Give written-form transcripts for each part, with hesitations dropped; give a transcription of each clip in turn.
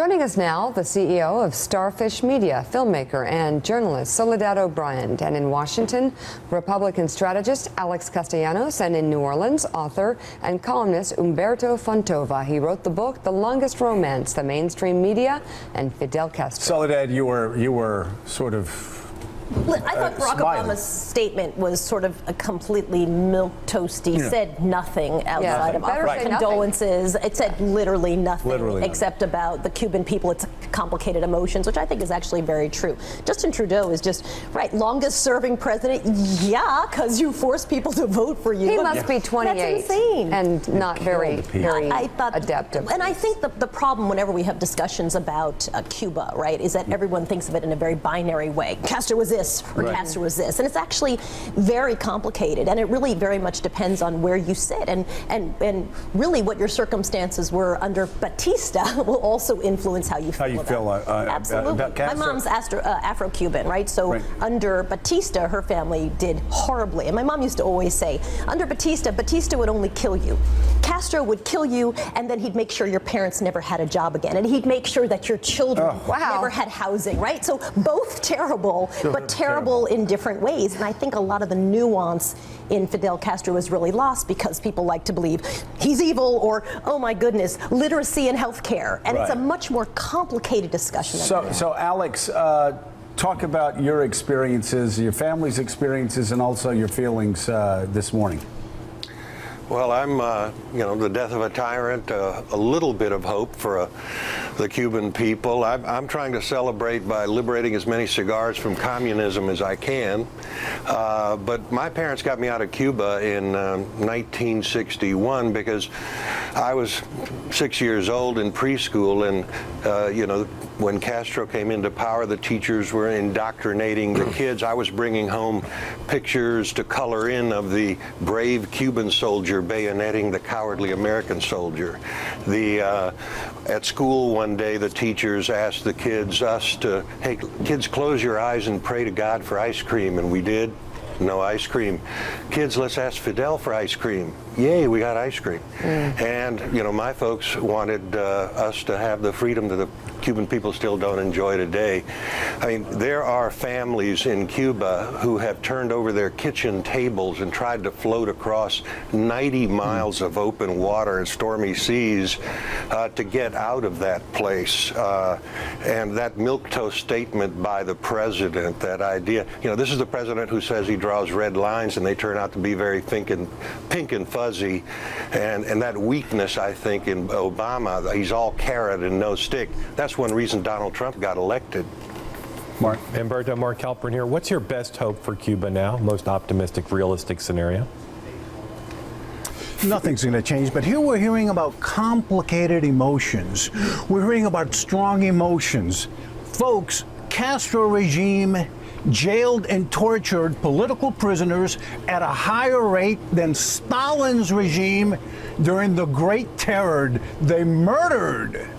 Joining us now, the CEO of Starfish Media, filmmaker and journalist Soledad O'Brien. And in Washington, Republican strategist Alex Castellanos. And in New Orleans, author and columnist Humberto Fontova. He wrote the book, The Longest Romance, The Mainstream Media and Fidel Castro. Soledad, you were sort of I thought Barack Obama's statement was sort of a completely milquetoasty, said nothing outside of offering condolences. It said literally nothing except about the Cuban people. It's complicated emotions, which I think is actually very true. Justin Trudeau is just, longest serving president. Yeah, because you force people to vote for you. He must be 28. That's insane. And not very adept. And I think the problem whenever we have discussions about Cuba, is that everyone thinks of it in a very binary way. Castro was this or Castro was this, and it's actually very complicated, and it really very much depends on where you sit, and really what your circumstances were under Batista will also influence how you feel. Absolutely. About Castro? My mom's Afro-Cuban, right? So under Batista, her family did horribly, and my mom used to always say, under Batista would only kill you. Castro would kill you, and then he'd make sure your parents never had a job again, and he'd make sure that your children never had housing, right? So both terrible, but terrible in different ways. And I think a lot of the nuance in Fidel Castro is really lost because people like to believe he's evil or, oh my goodness, literacy and healthcare. And it's a much more complicated discussion. So Alex, talk about your experiences, your family's experiences, and also your feelings this morning. Well, I'm, the death of a tyrant, a little bit of hope for the Cuban people. I'm trying to celebrate by liberating as many cigars from communism as I can. But my parents got me out of Cuba in 1961 because I was 6 years old in preschool, and, when Castro came into power, the teachers were indoctrinating the kids. I was bringing home pictures to color in of the brave Cuban soldier bayoneting the cowardly American soldier. At school one day, the teachers asked the kids, hey, kids, close your eyes and pray to God for ice cream, and we did. No ice cream. Kids, let's ask Fidel for ice cream. Yay, we got ice cream. And, my folks wanted us to have the freedom that the Cuban people still don't enjoy today. I mean, there are families in Cuba who have turned over their kitchen tables and tried to float across 90 miles of open water and stormy seas to get out of that place. And that milquetoast statement by the president, that idea, this is the president who says he draws red lines and they turn out to be very pink and fuzzy. And that weakness, I think, in Obama, he's all carrot and no stick. That's one reason Donald Trump got elected. Mark. Humberto, Mark Halperin here. What's your best hope for Cuba now? Most optimistic, realistic scenario? Nothing's going to change, but here we're hearing about complicated emotions. We're hearing about strong emotions. Folks, Castro regime jailed and tortured political prisoners at a higher rate than Stalin's regime during the Great Terror. They murdered,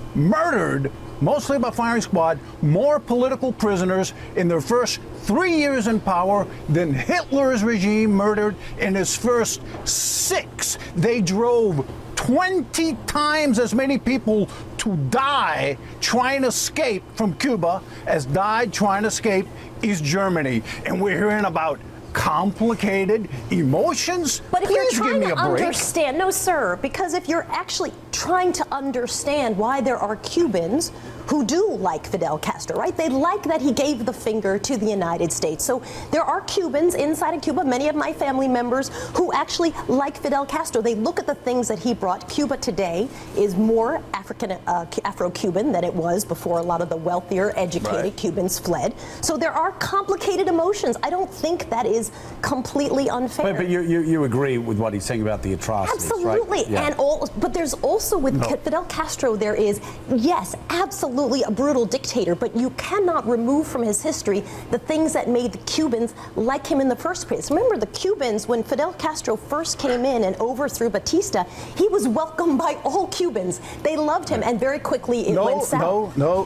mostly by firing squad, more political prisoners in their first 3 years in power than Hitler's regime murdered in his first 6. They drove 20 times as many people to die trying to escape from Cuba as died trying to escape East Germany. And we're hearing about complicated emotions. But if you're trying to understand, no, sir, because if you're actually trying to understand why there are Cubans who do like Fidel Castro, right? They like that he gave the finger to the United States. So there are Cubans inside of Cuba, many of my family members, who actually like Fidel Castro. They look at the things that he brought. Cuba today is more Afro-Cuban than it was before a lot of the wealthier, educated Cubans fled. So there are complicated emotions. I don't think that is completely unfair. But you agree with what he's saying about the atrocities, absolutely, right? Yeah. But there's also with Fidel Castro, there is, yes, absolutely a brutal dictator, but you cannot remove from his history the things that made the Cubans like him in the first place. Remember, the Cubans, when Fidel Castro first came in and overthrew Batista, he was welcomed by all Cubans. They loved him, and very quickly it went south. No.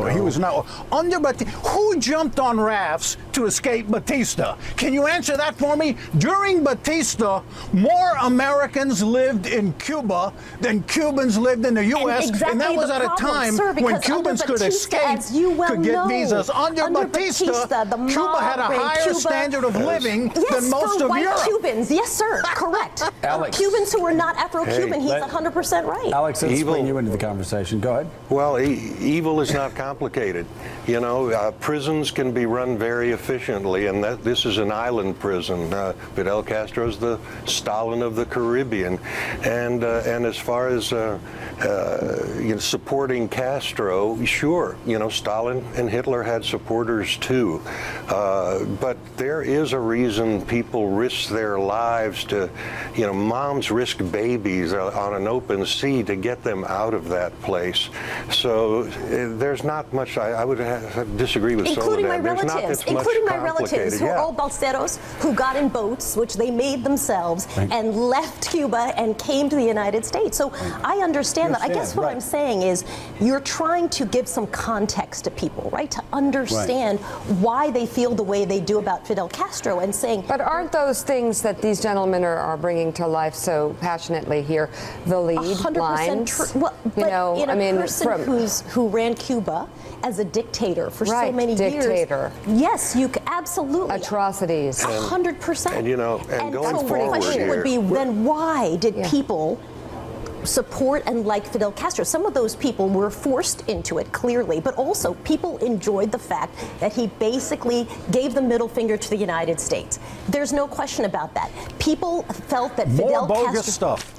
He was not under Batista. Who jumped on rafts to escape Batista? Can you answer that for me? During Batista, more Americans lived in Cuba Cuba than Cubans lived in the U.S. exactly and that was the at a problem, time sir, when because Cubans under could Batista, escape, as you well could get know, visas. Under Batista, the Cuba had a mob in higher Cuba- standard of living Yes, than most for of white Europe. Cubans. Yes, sir. Correct. Alex. Cubans who were not Afro-Cuban. Hey, He's 100% right. Alex, let's Evil. bring you into the conversation. Go ahead. Well, evil is not complicated. You know, prisons can be run very efficiently, and this is an island prison. Fidel Castro's the Stalin of the Caribbean, and as far as supporting Castro, sure, Stalin and Hitler had supporters too, but there is a reason people risk their lives to, moms risk babies on an open sea to get them out of that place. So there's not much. I would disagree with Including Soledad. my There's not relatives, that much including my relatives complicated. who are Yeah. all balseros who got in boats, which they made themselves, and left Cuba and came to the United States. So I understand that. I guess what right. I'm saying is you're trying to give some context to people, right? To understand why they feel the way they do about Fidel Castro and saying. But aren't those things that these gentlemen are bringing to life so passionately here the lead 100% lines? true. Well, but person who ran Cuba as a dictator for so many dictator. years. Yes, you absolutely. Atrocities. 100%. And going so forward the question here, would be, then why did people support and like Fidel Castro? Some of those people were forced into it, clearly, but also people enjoyed the fact that he basically gave the middle finger to the United States. There's no question about that. People felt that Fidel More bogus Castro. stuff.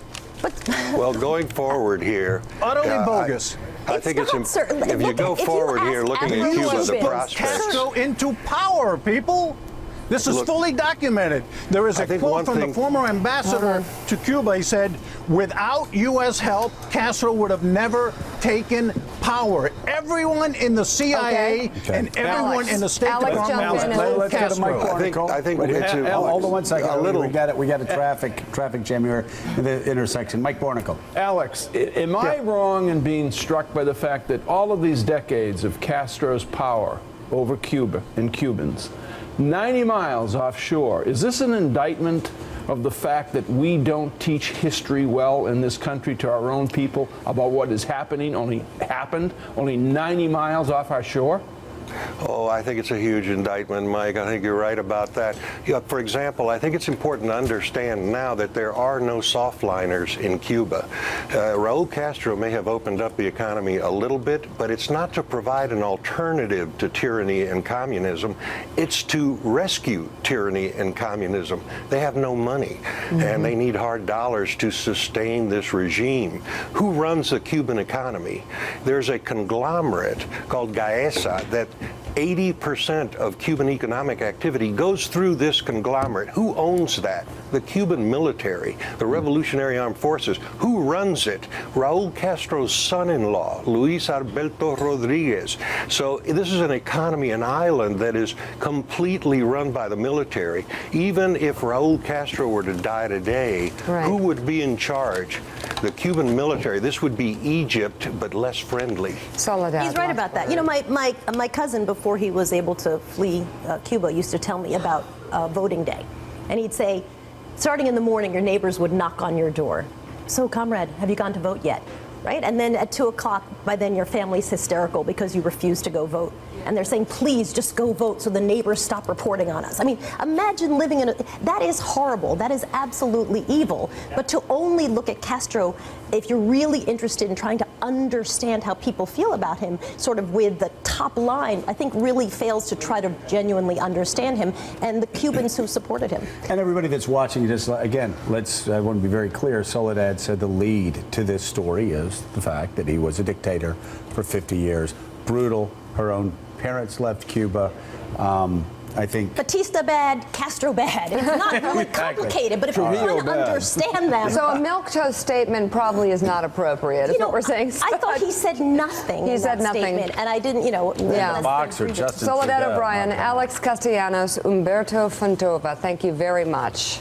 well, going forward here, Utterly bogus. I think it's not certain. if you Look, go if you forward ask here, looking at Afro Cuba, the Cubans- prospects. Castro into power, people. This is Look, fully documented. There is I a think quote one from the thing- former ambassador to Cuba. He said, without U.S. help, Castro would have never taken power. Everyone in the CIA and everyone Alex. in the State Alex, Department jump was in pro and- Let's go to Mike Castro. Barnicle. I think Right here. it's Hold on one second. a little. We got a traffic jam here in the intersection. Mike Barnicle. Alex, am I wrong in being struck by the fact that all of these decades of Castro's power over Cuba and Cubans, 90 miles offshore, is this an indictment of the fact that we don't teach history well in this country to our own people about what is happening, only 90 miles off our shore? Oh, I think it's a huge indictment, Mike. I think you're right about that. For example, I think it's important to understand now that there are no softliners in Cuba. Raul Castro may have opened up the economy a little bit, but it's not to provide an alternative to tyranny and communism. It's to rescue tyranny and communism. They have no money, and they need hard dollars to sustain this regime. Who runs the Cuban economy? There's a conglomerate called Gaesa that 80% of Cuban economic activity goes through this conglomerate. Who owns that? The Cuban military, the Revolutionary Armed Forces. Who runs it? Raul Castro's son-in-law, Luis Alberto Rodriguez. So this is an economy, an island that is completely run by the military. Even if Raul Castro were to die today, who would be in charge? The Cuban military. This would be Egypt, but less friendly. Soledad. He's right about that. You know, my cousin, before he was able to flee Cuba, used to tell me about voting day. And he'd say, starting in the morning, your neighbors would knock on your door. So, comrade, have you gone to vote yet? Right? And then at 2 o'clock, by then your family's hysterical because you refuse to go vote. And they're saying, please just go vote so the neighbors stop reporting on us. I mean, imagine living in that is horrible. That is absolutely evil. But to only look at Castro, if you're really interested in trying to understand how people feel about him, sort of with the top line, I think really fails to try to genuinely understand him and the Cubans who supported him. And everybody that's watching, just again, I want to be very clear. Soledad said the lead to this story is the fact that he was a dictator for 50 years. Brutal. Her own parents left Cuba. I think Batista bad, Castro bad. It's not really complicated, but if you're trying to understand them. So a milquetoast statement probably is not appropriate, is what we're saying. I thought he said nothing. He in said that nothing. statement, and I didn't, boxer Justin Soledad Trudeau. O'Brien, Alex Castellanos, Umberto Fontova, thank you very much.